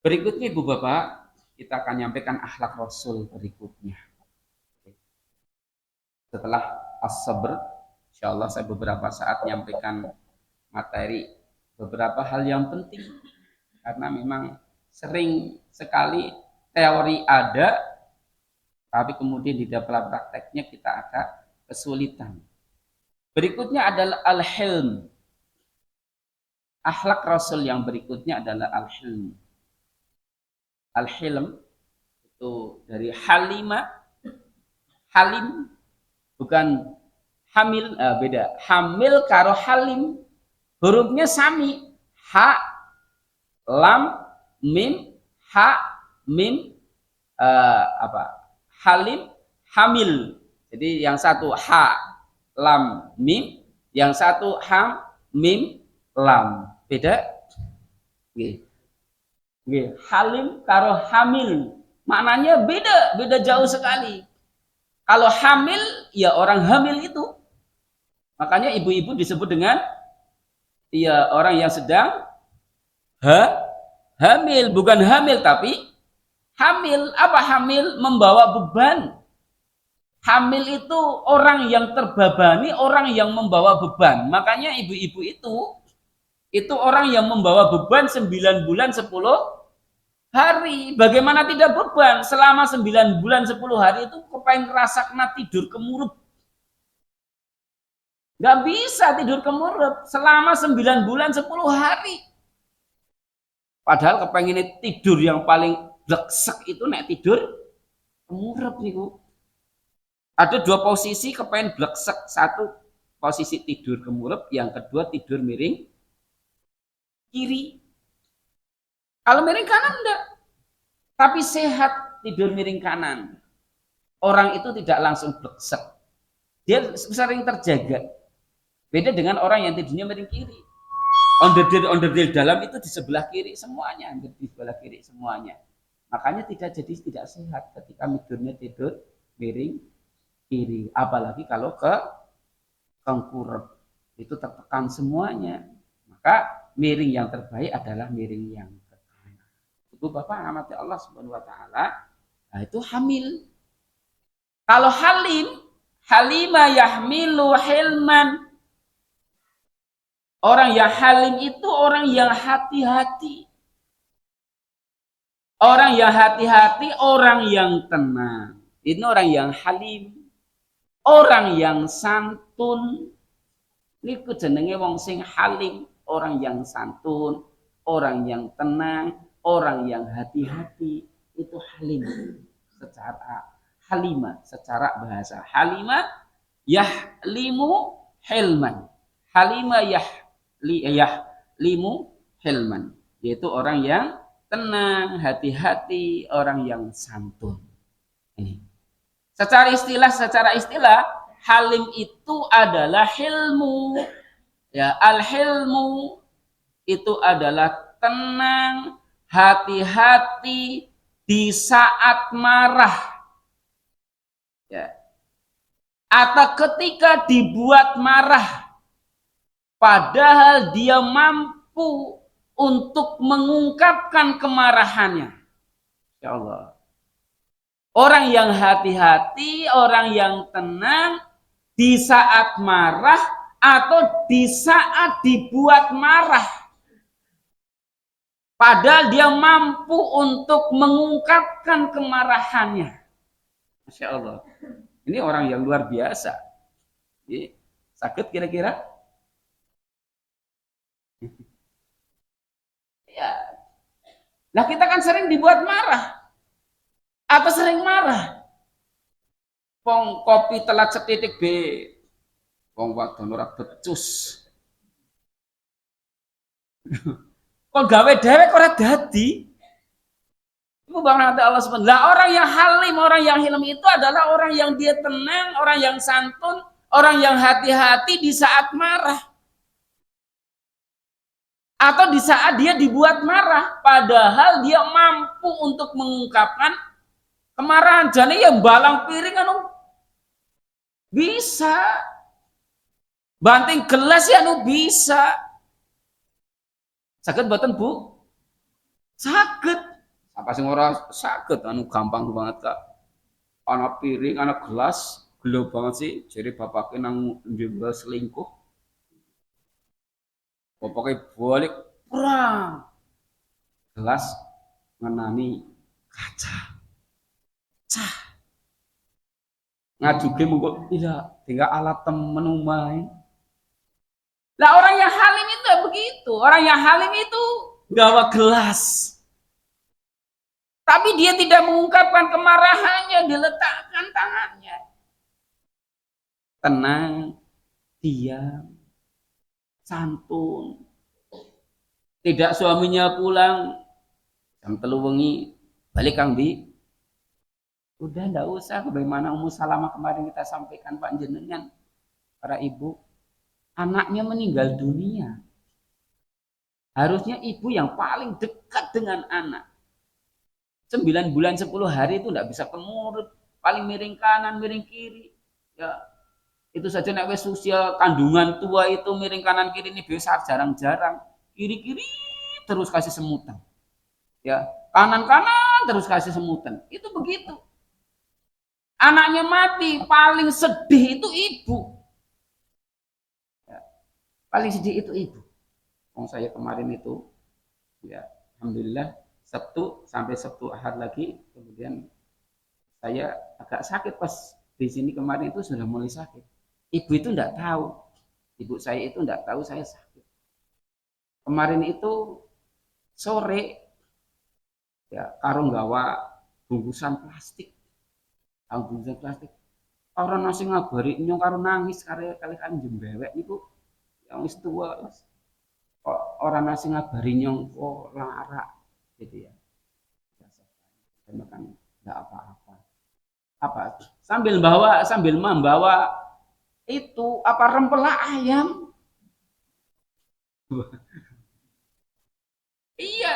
Berikutnya Ibu Bapak, kita akan nyampaikan akhlak Rasul berikutnya. Setelah as-sabr, insya Allah saya beberapa saat nyampaikan materi beberapa hal yang penting. Karena memang sering sekali teori ada, tapi kemudian di dalam prakteknya kita agak kesulitan. Berikutnya adalah al-hilm. Akhlak Rasul yang berikutnya adalah al-hilm. Al-hilm itu dari halima, halim, bukan hamil, beda. Hamil karo halim, hurufnya sami. Ha, lam, mim, ha, mim, halim, hamil. Jadi yang satu ha, lam, mim, yang satu ham, mim, lam. Beda. Halim karo hamil, maknanya beda jauh sekali. Kalau hamil, ya orang hamil itu. Makanya ibu-ibu disebut dengan ya orang yang sedang hamil, bukan hamil tapi hamil. Apa hamil? Membawa beban. Hamil itu orang yang terbebani, orang yang membawa beban. Makanya ibu-ibu itu orang yang membawa beban 9 bulan 10 hari. Bagaimana tidak beban? Selama 9 bulan 10 hari itu kepengen rasakna tidur kemurup. Gak bisa tidur kemurup selama 9 bulan 10 hari. Padahal kepengen tidur yang paling bleksek itu nek tidur kemurup niku. Ada dua posisi kepengen bleksek. Satu posisi tidur kemurup, yang kedua tidur miring kiri. Kalau miring kanan enggak. Tapi sehat tidur miring kanan. Orang itu tidak langsung bleksek. Dia sering terjaga. Beda dengan orang yang tidurnya miring kiri. Onderdil dalam itu di sebelah kiri semuanya, di sebelah kiri semuanya. Makanya tidak sehat ketika tidurnya tidur miring kiri. Apalagi kalau ke tengkurap itu tertekan semuanya. Maka miring yang terbaik adalah miring yang ke kanan. Itu Bapak amati Allah Subhanahu wa taala, nah itu hamil. Kalau halim, halima yahmilu hilman. Orang yang halim itu orang yang hati-hati. Orang yang hati-hati, orang yang tenang. Ini orang yang halim. Orang yang santun. Ini jenenge wong sing halim. Orang yang santun, orang yang tenang, orang yang hati-hati. Itu halim. Secara halima, secara bahasa. Halima yahlimu hilman. Halima yahlimu hilman. Yaitu orang yang tenang, hati-hati, orang yang santun. Ini. Secara istilah, halim itu adalah hilmu. Ya, al-hilmu itu adalah tenang, hati-hati di saat marah. Ya. Atau ketika dibuat marah, padahal dia mampu untuk mengungkapkan kemarahannya. Ya Allah. Orang yang hati-hati, orang yang tenang di saat marah atau di saat dibuat marah. Padahal dia mampu untuk mengungkapkan kemarahannya. Masya Allah. Ini orang yang luar biasa. Sakit kira-kira? Ya. Nah kita kan sering dibuat marah. Atau sering marah. Pong kopi telat setitik B. Pong wadon ora becus. Kok gawe dewek ora dadi? Itu bang Allah SWT. Lah orang yang halim, orang yang hilm itu adalah orang yang dia tenang, orang yang santun, orang yang hati-hati di saat marah. Atau di saat dia dibuat marah, padahal dia mampu untuk mengungkapkan kemarahan. Jadi ya balang piring anu bisa, banting gelas ya anu bisa. Saged mboten Bu? Saged. Apa sing ora saged anu gampang banget Kak. Ana piring, ana gelas, gelo banget sih jere bapake nang njembel selingkuh. Bapake balik perang. Gelas ngenani kaca. Cah. Ngajuke mengko iya tinggal alat temen main. Lah orang yang halim itu ya begitu. Orang yang halim itu gawa gelas. Tapi dia tidak mengungkapkan kemarahannya, diletakkan tangannya. Tenang, diam, santun. Tidak suaminya pulang, jam 3 wengi, balik Kang Bi. Udah enggak usah, bagaimana Ummu Salamah kemarin kita sampaikan Pak Jenengan, para ibu. Anaknya meninggal dunia. Harusnya ibu yang paling dekat dengan anak. 9 bulan 10 hari itu enggak bisa kemurut, paling miring kanan, miring kiri. Ya, itu saja nek wis usia kandungan tua itu miring kanan kiri ini besar jarang-jarang. Kiri-kiri terus kasih semutan. Ya, kanan-kanan terus kasih semutan. Itu begitu. Anaknya mati, paling sedih itu ibu. Ya, paling sedih itu ibu. Saya kemarin itu, ya, alhamdulillah Sabtu sampai Sabtu Ahad lagi, kemudian saya agak sakit pas di sini kemarin itu sudah mulai sakit. Ibu itu enggak tahu, ibu saya itu enggak tahu saya sakit. Kemarin itu sore, ya karo gawa bungkusan plastik, bungkusan plastik. Orang nasi ngabari nyong karo nangis kali kan jembewek niku, yang wis tua, orang nasi ngabari nyong kok larak. Gitu ya, makan nggak apa-apa. Apa sambil membawa itu apa rempela ayam. Iya,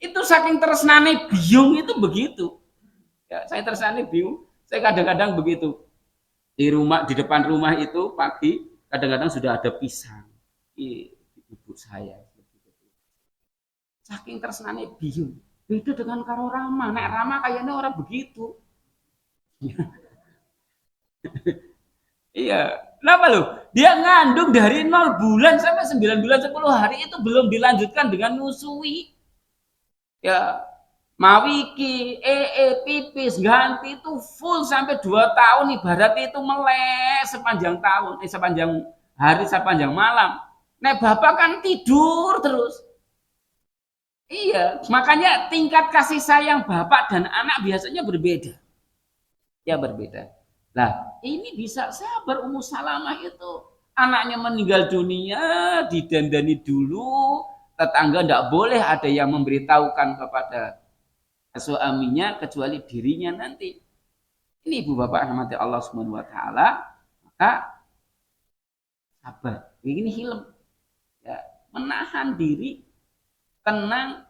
itu saking tresnane biung itu begitu. Ya, saya tresnane biung. Saya kadang-kadang begitu di rumah, di depan rumah itu pagi kadang-kadang sudah ada pisang. Ibu saya. Saking tresnane biung. Beda dengan karo Rama. Nek Rama kayaknya orang begitu. Iya. Kenapa lo? Dia ngandung dari 0 bulan sampai 9 bulan 10 hari itu belum dilanjutkan dengan nyusui. Ya, mawiki, pipis, ganti itu full sampai 2 tahun ibarat itu melek sepanjang tahun, sepanjang hari, sepanjang malam. Nek bapak kan tidur terus. Iya, makanya tingkat kasih sayang bapak dan anak biasanya berbeda. Ya berbeda. Nah, ini bisa sabar Ummu Salamah itu. Anaknya meninggal dunia, didandani dulu, tetangga tidak boleh ada yang memberitahukan kepada suaminya kecuali dirinya nanti. Ini ibu bapak rahmati Allah Subhanahu wa taala, maka sabar. Ini hilm. Ya, menahan diri, tenang,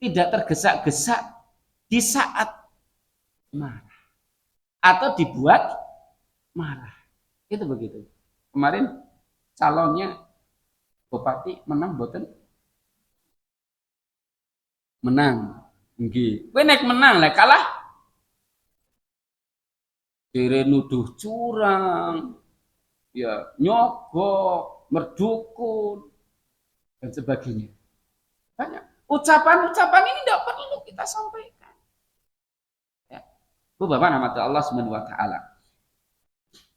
tidak tergesa-gesa di saat marah atau dibuat marah. Itu begitu. Kemarin calonnya bupati menang boten? Menang. Nggih. Kowe nek menang lek kalah kire nuduh curang, ya nyogok, merdukun dan sebagainya. Banyak. Ucapan-ucapan ini tidak perlu kita sampaikan. Ya. Bu Bapak nama Allah Subhanahu wa taala.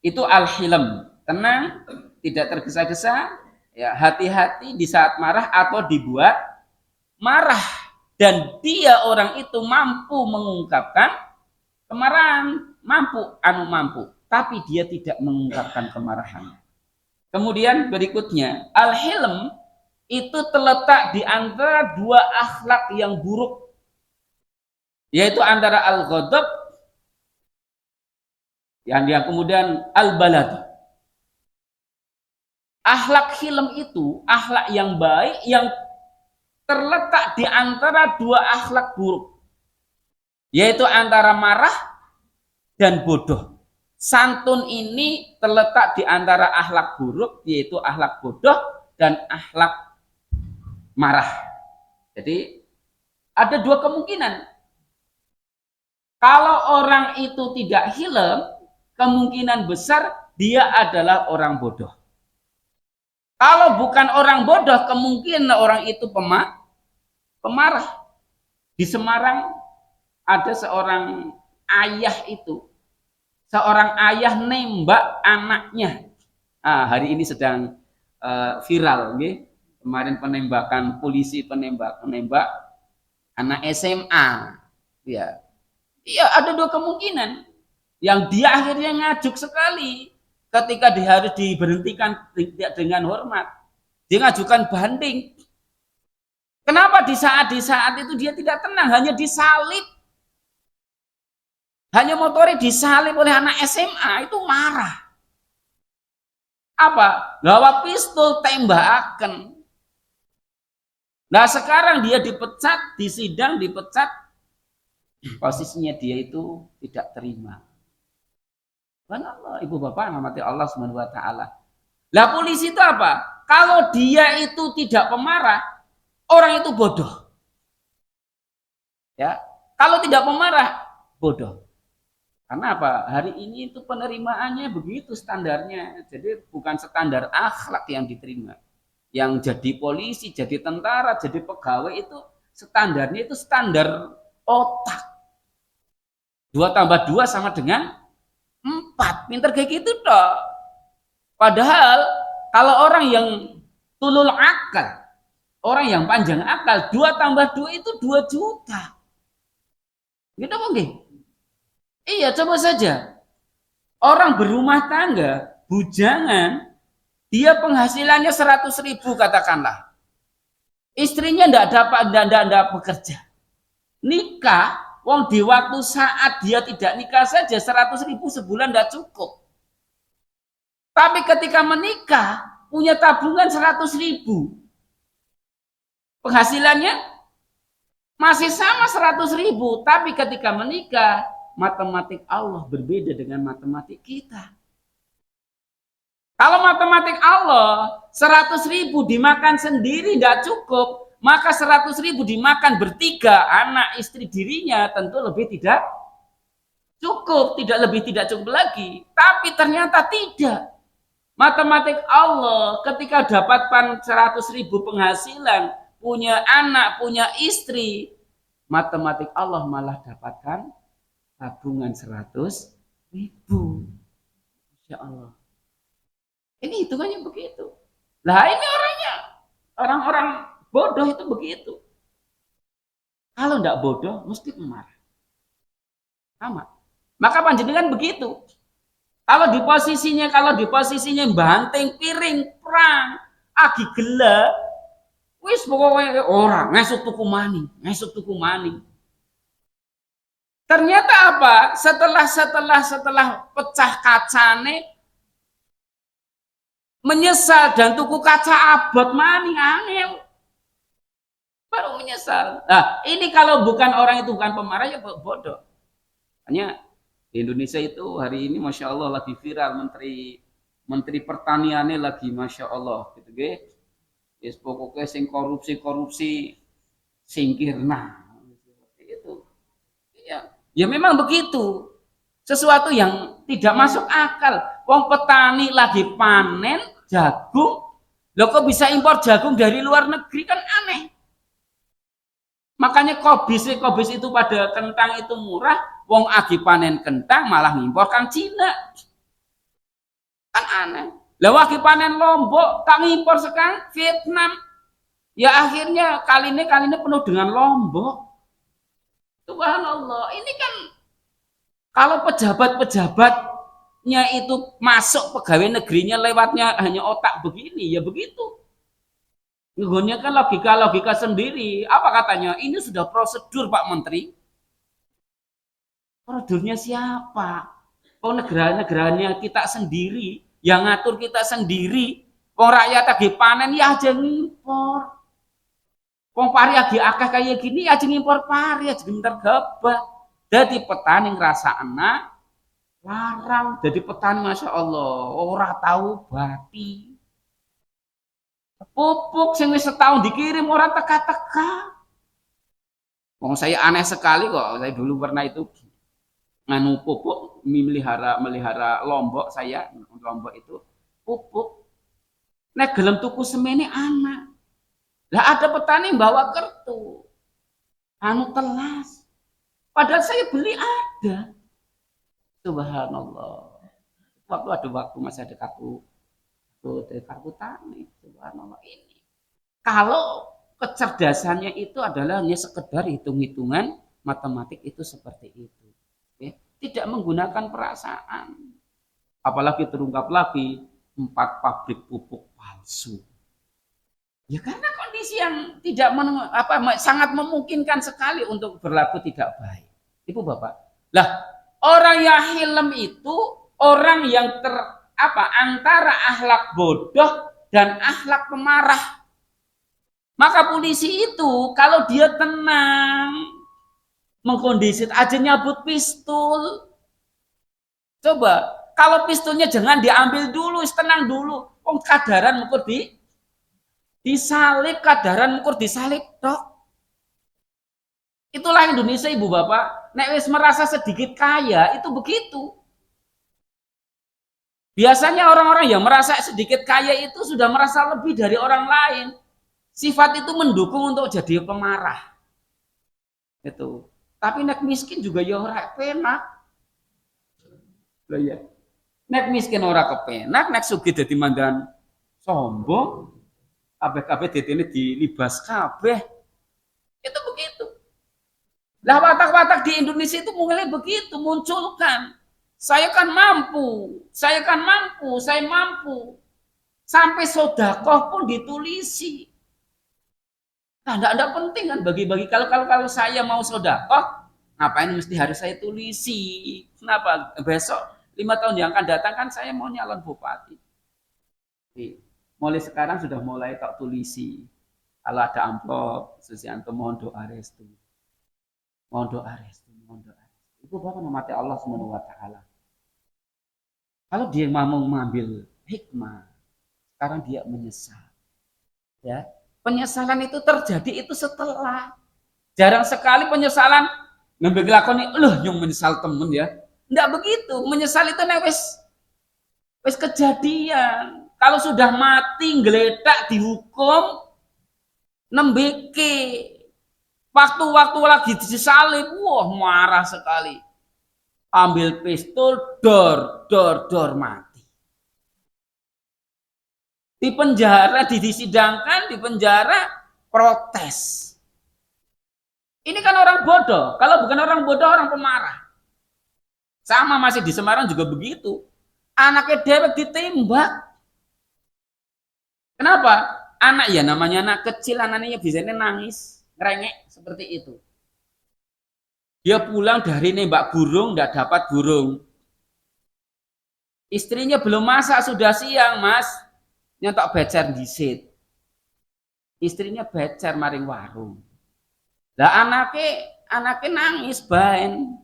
Itu al-hilm, tenang, tidak tergesa-gesa, ya, hati-hati di saat marah atau dibuat marah dan dia orang itu mampu mengungkapkan kemarahan, mampu, tapi dia tidak mengungkapkan kemarahannya. Kemudian berikutnya, al-hilm itu terletak di antara 2 akhlak yang buruk, yaitu antara al-ghadab yang dia kemudian al-balad. Akhlak hilm itu akhlak yang baik yang terletak di antara 2 akhlak buruk, yaitu antara marah dan bodoh. Santun ini terletak di antara akhlak buruk, yaitu akhlak bodoh dan akhlak marah. Jadi ada 2 kemungkinan. Kalau orang itu tidak hilem, kemungkinan besar dia adalah orang bodoh. Kalau bukan orang bodoh, kemungkinan orang itu pemarah. Di Semarang ada seorang ayah itu, seorang ayah nembak anaknya. Hari ini sedang viral, okay? Kemarin penembakan polisi penembak anak SMA, ya. Iya, ada dua kemungkinan. Yang dia akhirnya ngajuk sekali ketika dia harus diberhentikan tidak dengan hormat. Dia ngajukan banding. Kenapa di saat itu dia tidak tenang, hanya disalib. Hanya motornya disalib oleh anak SMA, itu marah. Apa? Gawa pistol tembakan. Nah sekarang dia dipecat, di sidang dipecat, posisinya dia itu tidak terima. Allah, ibu bapak rahmati Allah Subhanahu wa taala. Lah polisi itu apa? Kalau dia itu tidak pemarah, orang itu bodoh. Ya, kalau tidak pemarah, bodoh. Karena apa? Hari ini itu penerimaannya begitu standarnya. Jadi bukan standar akhlak yang diterima. Yang jadi polisi, jadi tentara, jadi pegawai itu standarnya itu standar otak. 2 tambah 2 sama dengan 4. Pinter kayak gitu toh. Padahal kalau orang yang tulul akal, orang yang panjang akal, 2 tambah 2 itu 2 juta. Gitu mungkin. Iya, coba saja. Orang berumah tangga, bujangan, dia penghasilannya 100.000 katakanlah. Istrinya tidak bekerja. Nikah, wong di waktu saat dia tidak nikah saja 100.000 sebulan tidak cukup. Tapi ketika menikah, punya tabungan 100.000. Penghasilannya masih sama 100.000, tapi ketika menikah, matematik Allah berbeda dengan matematik kita. Kalau matematik Allah 100.000 dimakan sendiri tidak cukup, maka 100.000 dimakan bertiga, anak istri dirinya tentu lebih tidak cukup, tidak cukup lagi. Tapi ternyata tidak. Matematik Allah ketika dapatkan 100.000 penghasilan, punya anak, punya istri, matematik Allah malah dapatkan tabungan 100.000. Masya Allah. Ini hitungannya begitu. Lah ini orangnya, orang-orang bodoh itu begitu. Kalau tidak bodoh, mesti marah. Sama. Maka panjenengan begitu. Kalau di posisinya banting piring perang, agi gela, wis pokoknya orang ngesuk tuku maning. Ternyata apa? Setelah pecah kacane, menyesal dan tuku kaca abot maning angel. Baru menyesal. Nah, ini kalau bukan orang itu bukan pemarah ya bodoh. Hanya di Indonesia itu hari ini Masya Allah lagi viral menteri pertaniannya lagi Masya Allah gitu ge. Yes, pokoknya sing korupsi singkirna. Itu. Ya memang begitu. Sesuatu yang tidak masuk akal. Wong petani lagi panen jagung, loh kok bisa impor jagung dari luar negeri, kan aneh. Makanya kobis itu pada kentang itu murah, wong agi panen kentang malah ngimpor kang Cina. Kan aneh. Lah wagi panen Lombok tak ngimpor sekarang Vietnam. Ya akhirnya kali ini penuh dengan Lombok. Subhanallah. Ini kan kalau pejabatnya itu masuk pegawai negerinya lewatnya hanya otak begini, ya begitu. Nggunakan kan logika sendiri. Apa katanya? Ini sudah prosedur Pak Menteri. Prosedurnya siapa? Oh negara-negaranya kita sendiri, yang ngatur kita sendiri. Wong rakyat lagi panen ya aja ngimpor. Wong pari lagi akeh kayak gini ya aja ngimpor pari, aja minta gabah. Jadi petani ngerasa enak, larang. Jadi petani Masya Allah, ora tahu bati. Pupuk sing wis setahun dikirim orang teka-teka. Wong saya aneh sekali kok. Saya dulu pernah itu nganu pupuk, melihara lombok, saya lombok itu pupuk. Nek gelem tuku semene anak. Lah ada petani bawa kertu, anu telas. Padahal saya beli ada. Subhanallah. Waktu masih ada kartu tani. Subhanallah ini. Kalau kecerdasannya itu adalah hanya sekedar hitung-hitungan matematik itu seperti itu. Ya. Tidak menggunakan perasaan. Apalagi terungkap lagi 4 pabrik pupuk palsu. Ya karena kondisi yang tidak sangat memungkinkan sekali untuk berlaku tidak baik. Ibu Bapak. Lah, orang yang hilem itu orang yang antara akhlak bodoh dan akhlak pemarah. Maka polisi itu kalau dia tenang mengkondisi aja nyabut pistol. Coba, kalau pistolnya jangan diambil dulu, tenang dulu. Kadaran ukur disalib, kadaran ukur disalib, dok. Itulah Indonesia, Ibu Bapak. Nek wis merasa sedikit kaya, itu begitu. Biasanya orang-orang yang merasa sedikit kaya itu sudah merasa lebih dari orang lain. Sifat itu mendukung untuk jadi pemarah. Itu. Tapi nek miskin juga ya ora penak. Lah ya. Nek miskin ora kepenak, nek sugih dadi mandan sombong. Kabeh-kabeh detene dilibas kabeh. Itu begitu. Lah watak-watak di Indonesia itu mulai begitu munculkan. Saya kan mampu, saya mampu. Sampai sedekah pun ditulisi. Nah, enggak penting kan bagi-bagi. Kalau saya mau sedekah, ngapain mesti harus saya tulisi? Kenapa? Besok 5 tahun yang akan datang kan saya mau nyalon bupati. Mulai sekarang sudah mulai tak tulisi. Kalau ada amplop, Susianto mohon doa restu. Mohon doa restu. Itu bahkan mati Allah Subhanahu wa taala. Kalau dia mau mengambil hikmah, sekarang dia menyesal. Ya. Penyesalan itu terjadi itu setelah. Jarang sekali penyesalan ngambil lakoni, yang menyesal temen ya. Enggak begitu. Menyesal itu nek wis kejadian. Kalau sudah mati ngeletak dihukum nembeke. Waktu-waktu lagi disalib, wah marah sekali. Ambil pistol, dor mati. Di penjara, disidangkan, di penjara, protes. Ini kan orang bodoh. Kalau bukan orang bodoh, orang pemarah. Sama masih di Semarang juga begitu. Anaknya dewek ditembak. Kenapa? Anak ya namanya anak kecil, anaknya biasanya nangis, ngerengek seperti itu. Dia pulang dari nembak burung, tidak dapat burung. Istrinya belum masak, sudah siang, Mas. Nyentok becer disit. Istrinya becer maring warung. Lah anaknya nangis baen.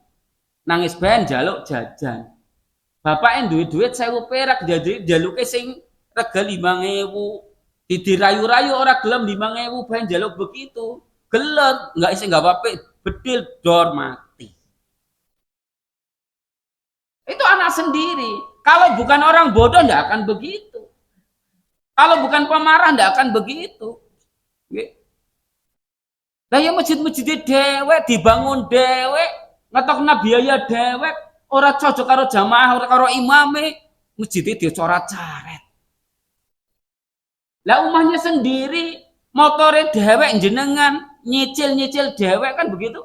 Nangis baen jaluk jajan. Bapaknya duit 1.000 perak, jadi jaluke sing rega 5.000. Dirayu-rayu orang gelem 5.000 bahan jaluk begitu. Gelem, enggak apa-apa, bedil dor mati. Itu anak sendiri. Kalau bukan orang bodoh enggak akan begitu. Kalau bukan pemarah enggak akan begitu. Lah ya masjid-masjid dewek dibangun dewek, ngetokna biaya dewek, ora cocok karo jamaah, ora karo imame, masjidnya dicoret-coret. Lah umahnya sendiri, motore dewek jenengan, nyicil dewek kan begitu.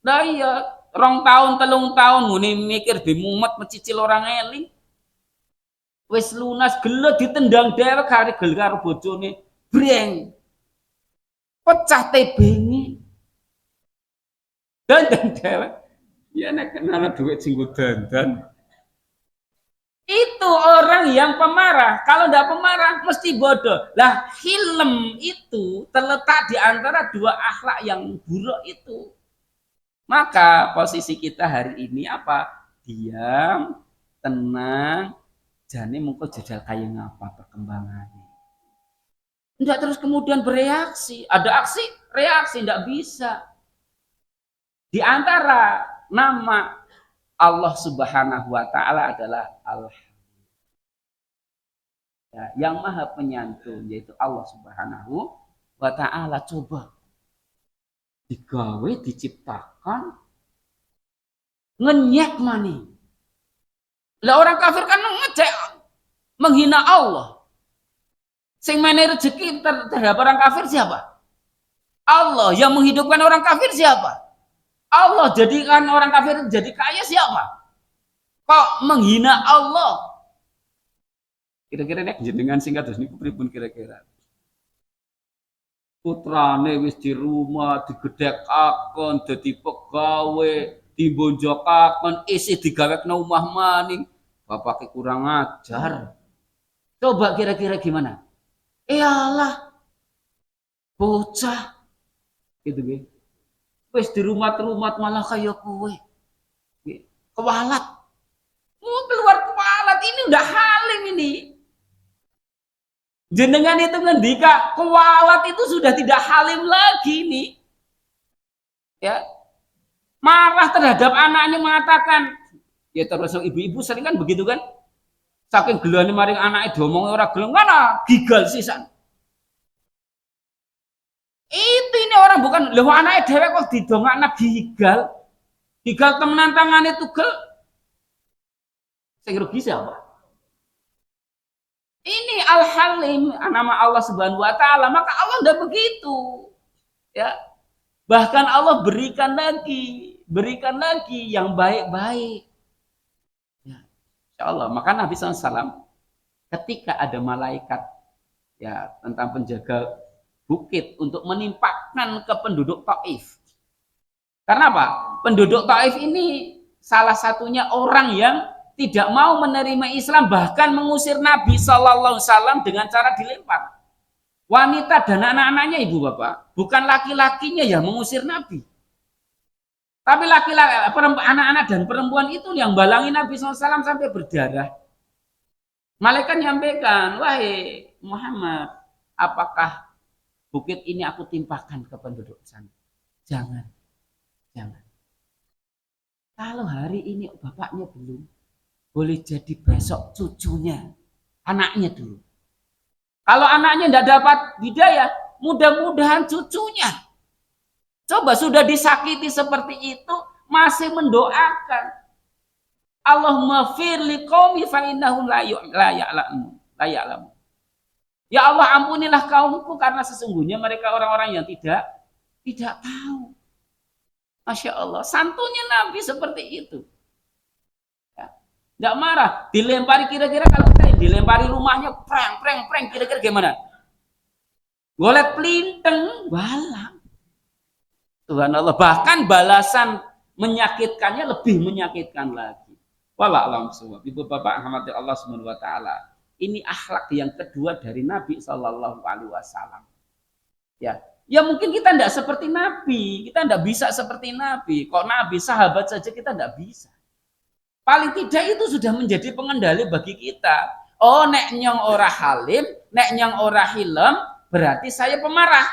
Lah iya, 2 tahun, 3 tahun ngene mikir bimumet mencicil orang eling. Wis lunas gelet ditendang dewek karo gel karo bojone, breng. Pecah tebenge. Dandan dewek. Ya nek ana duit sing dandan. Itu orang yang pemarah. Kalau tidak pemarah, mesti bodoh. Lah, hilm itu terletak di antara 2 akhlak yang buruk itu. Maka posisi kita hari ini apa? Diam, tenang, jane mengko jajal kaya ngapa perkembangannya. Tidak terus kemudian bereaksi. Ada aksi, reaksi, tidak bisa. Di antara nama Allah Subhanahu wa taala adalah ya, yang maha penyantun, yaitu Allah Subhanahu wa taala. Coba digawe diciptakan ngenyek mani. Lah orang kafir kan ngecek menghina Allah. Sing mene rezeki terhadap orang kafir siapa? Allah. Yang menghidupkan orang kafir siapa? Allah. Jadikan orang kafir jadi kaya siapa? Kok menghina Allah? Kira-kira nek jenengan singkat terus niku pripun kira-kira? Putrane wis di rumah digedhekaken dadi pegawe, dibonjokaken isih digawekno omah maning. Bapake kurang ajar. Coba kira-kira gimana? Iyalah bocah gitu nggih. Wis di rumah-rumah malah kaya kowe. Kewalat. Mau keluar kewalat ini udah halim ini. Jenengan itu ngendika kewalat itu sudah tidak halim lagi nih. Ya. Marah terhadap anaknya mengatakan, ya terus ibu-ibu sering kan begitu kan? Saking gelane maring anake diomongi ora gelem, mana gigal sisan. Itu ini orang bukan lho anake dhewe kok didongakna gigal. Gigal temenan tangane tugel. Sing rugi siapa? Ini Al-Halim, nama Allah Subhanahu wa taala, maka Allah enggak begitu. Ya. Bahkan Allah berikan lagi yang baik-baik. Ya. Insyaallah, maka Nabi SAW ketika ada malaikat ya tentang penjaga bukit untuk menimpakan ke penduduk Taif. Karena apa? Penduduk Taif ini salah satunya orang yang tidak mau menerima Islam, bahkan mengusir Nabi SAW dengan cara dilempar. Wanita dan anak-anaknya ibu bapak, bukan laki-lakinya yang mengusir Nabi. Tapi laki-laki, anak-anak dan perempuan itu yang balangi Nabi SAW sampai berdarah. Malaikat nyampaikan, wahai Muhammad, apakah bukit ini aku timpakan ke penduduk sana? Jangan. Kalau hari ini bapaknya belum, boleh jadi besok cucunya, anaknya dulu. Kalau anaknya tidak dapat hidayah, mudah-mudahan cucunya. Coba sudah disakiti seperti itu, masih mendoakan. Allahumma firli qaumi fa innahum la ya'lamun. Ya Allah ampunilah kaumku karena sesungguhnya mereka orang-orang yang tidak tahu. Masya Allah, santunnya Nabi seperti itu. Nggak marah, dilempari kira-kira kalau saya dilempari rumahnya preng, kira-kira gimana? Golet pelinteng, balang. Tuhan Allah, bahkan balasan menyakitkannya lebih menyakitkan lagi. Wallahu a'lam. Ibu bapak rahmati Allah Subhanahu wa taala. Ini akhlak yang kedua dari Nabi Shallallahu alaihi wasallam. Ya mungkin kita tidak seperti Nabi, kita tidak bisa seperti Nabi. Kok Nabi sahabat saja kita tidak bisa. Paling tidak itu sudah menjadi pengendali bagi kita. Oh, nek nyong ora halim, nek nyong ora hilem, berarti saya pemarah.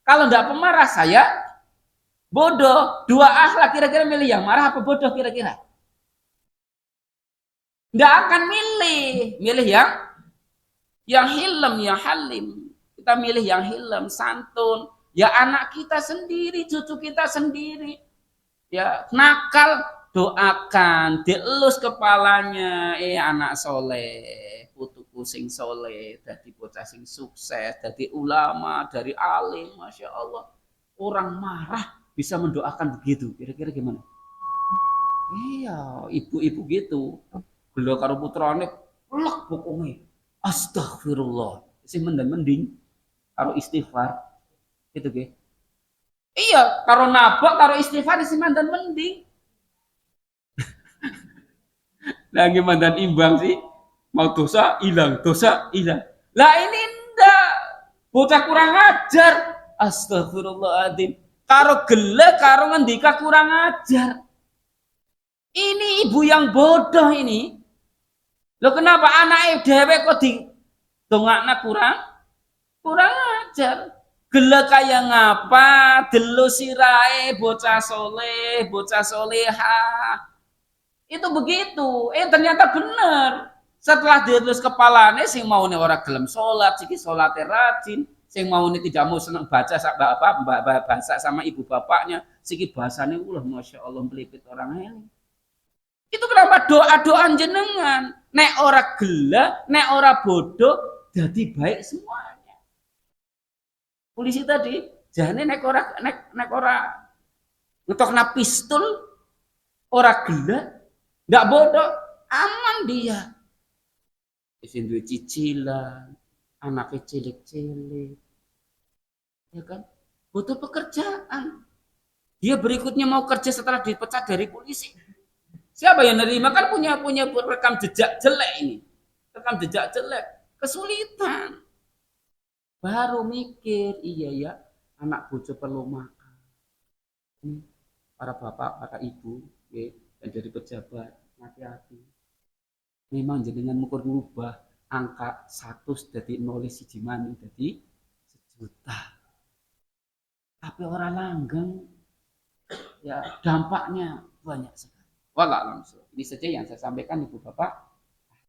Kalau tidak pemarah, saya bodoh. Dua akhlak kira-kira milih yang marah apa bodoh kira-kira? Tidak akan milih yang hilem, yang halim. Kita milih yang hilem, santun. Ya anak kita sendiri, cucu kita sendiri. Ya nakal, doakan, dielus kepalanya, anak soleh, putuku sing soleh, dadi bocah sing sukses, dadi ulama, dari alim, masya Allah. Orang marah bisa mendoakan begitu, kira-kira gimana? Iya, ibu-ibu gitu, beliau karo putrane, pelak pokoknya, astagfirullah, sing mending karo istighfar, gitu ge. Iya, karo nabok, karo istighfar, sing mending. Lagi mandan imbang sih, mau dosa hilang. Lah ini ndak, bocah kurang ajar. Astagfirullahaladzim. Karo gele, karo ngendika kurang ajar. Ini ibu yang bodoh ini. Loh kenapa anaknya dewek kok dongakna kurang ajar. Gele kaya ngapa, delu sirae bocah soleh, bocah solehah. Itu begitu. Ternyata benar. Setelah ditulis kepalanya, sing mau nih orang gelem sholat, siki sholatnya rajin, sing mau nih tidak mau senang baca bahasa sama ibu bapaknya, siki bahasanya ulah masya Allah melipit orang ini. Itu kenapa doa-doa jenengan, nek ora gela, nek ora bodoh, jadi baik semuanya. Polisi tadi, jangan nek ora ngetokna pistol, ora gela, nggak bodoh, aman dia. Isin duit cicilan, anaknya cilik-cilik, ya kan? Butuh pekerjaan. Dia berikutnya mau kerja setelah dipecat dari polisi. Siapa yang nerima? Kan punya rekam jejak jelek ini. Rekam jejak jelek, kesulitan. Baru mikir, iya ya, anak bojo perlu makan. Ini para bapak, para ibu, ya, dan dari pejabat, hati-hati. Memang jenengan mukur ngubah angka 100 dari 0 siji mani jadi 1 juta. Tapi orang langgeng, ya dampaknya banyak sekali. Wallah langsung. Ini saja yang saya sampaikan Ibu Bapak.